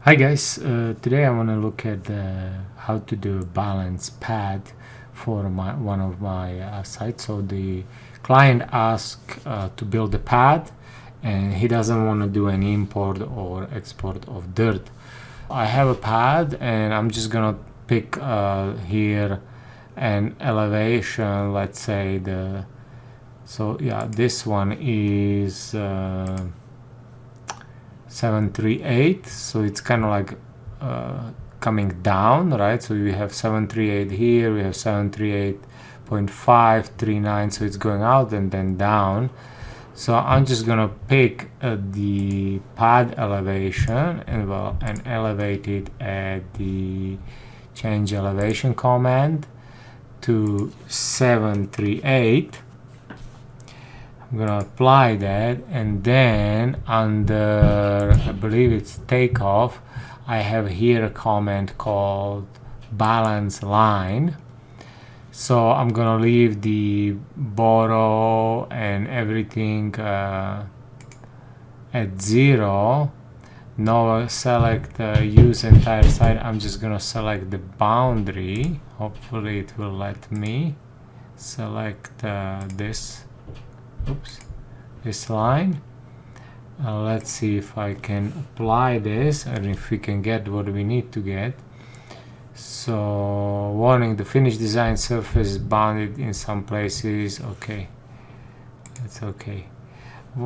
Hi guys, today I want to look at how to do a balance pad for one of my sites. So the client asked to build a pad and he doesn't want to do any import or export of dirt. I have a pad and I'm just gonna pick here an elevation, let's say this one is 738, so it's kind of like coming down, right? So we have 738 here, we have 738.539, so it's going out and then down. So I'm just gonna pick the pad elevation and elevate it at the change elevation command to 738. I'm gonna apply that, and then under, I believe it's takeoff, I have here a command called balance line. So I'm gonna leave the borrow and everything at 0. Now select use entire site. I'm just gonna select the boundary. Hopefully it will let me select this line. Let's see if I can apply this and if we can get what we need to get. So warning, the finished design surface is bounded in some places. Okay, that's okay. I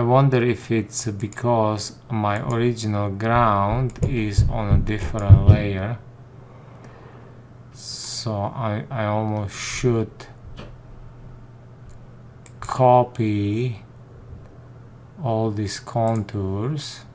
wonder if it's because my original ground is on a different layer, so I almost should copy all these contours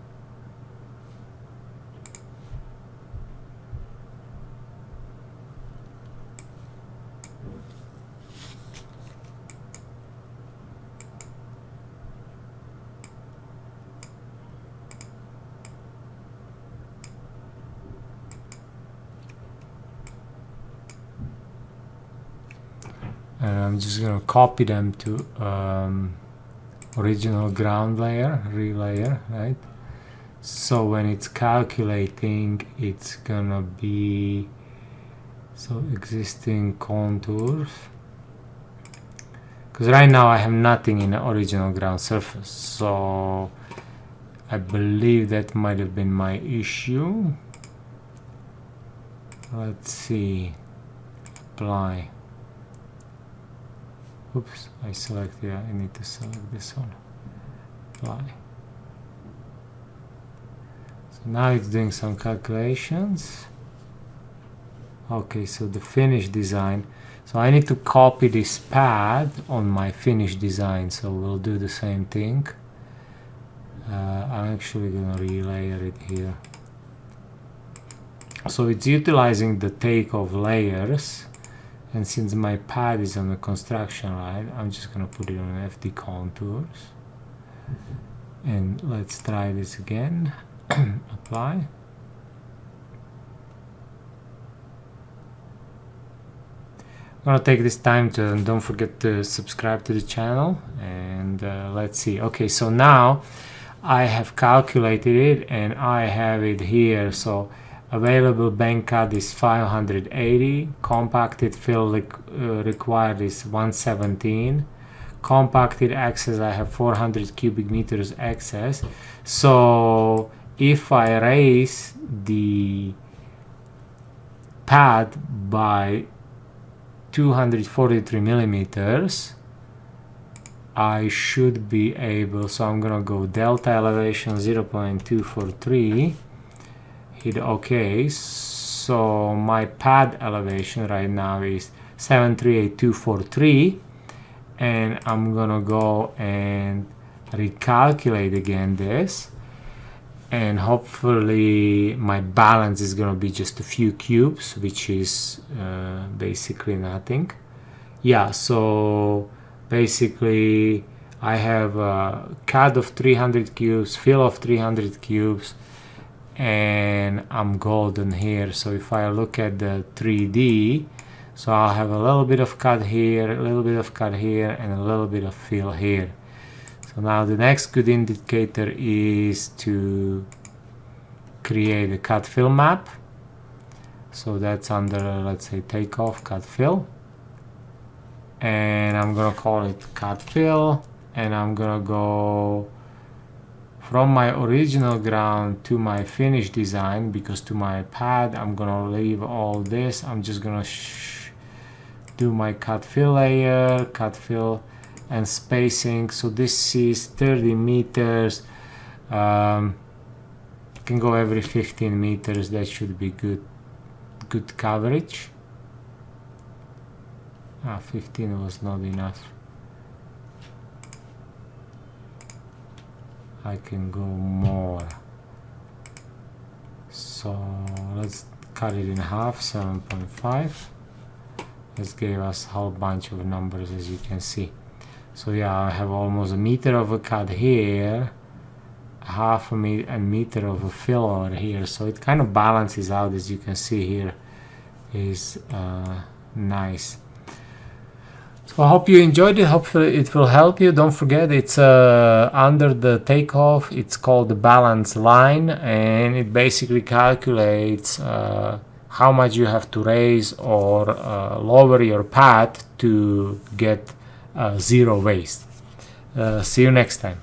and I'm just gonna copy them to original ground layer, relayer, right? So when it's calculating, it's gonna be existing contours, because right now I have nothing in the original ground surface, so I believe that might have been my issue. Let's see, apply. Oops, I need to select this one. Apply. So now it's doing some calculations. Okay, so the finished design. So I need to copy this pad on my finished design, so we'll do the same thing. I'm actually gonna relayer it here. So it's utilizing the takeoff layers. And since my pad is on the construction line, I'm just gonna put it on FD contours. And let's try this again. Apply. I'm gonna take this time to, and don't forget to subscribe to the channel, and let's see. Okay, so now I have calculated it and I have it here. So available bank cut is 580, compacted fill required is 117, compacted excess I have 400 cubic meters excess. So if I raise the pad by 243 millimeters, I should be able, so I'm gonna go delta elevation 0.243, hit OK. So my pad elevation right now is 738.243, and I'm gonna go and recalculate again this, and hopefully my balance is gonna be just a few cubes, which is basically nothing. Yeah, so basically I have a cut of 300 cubes, fill of 300 cubes, and I'm golden here. So if I look at the 3D, so I'll have a little bit of cut here, a little bit of cut here, and a little bit of fill here. So now the next good indicator is to create a cut fill map. So that's under, let's say, takeoff cut fill, and I'm gonna call it cut fill, and I'm gonna go from my original ground to my finished design, because to my pad I'm gonna leave all this. I'm just gonna do my cut fill layer, cut fill and spacing. So this is 30 meters. Can go every 15 meters. That should be good coverage. 15 was not enough. I can go more. So let's cut it in half, 7.5. This gave us a whole bunch of numbers, as you can see. So yeah, I have almost a meter of a cut here, half a meter of a fill over here. So it kind of balances out, as you can see here. Is nice. So I hope you enjoyed it. Hopefully it will help you. Don't forget, it's under the takeoff. It's called the Ballance line, and it basically calculates how much you have to raise or lower your pad to get zero waste. See you next time.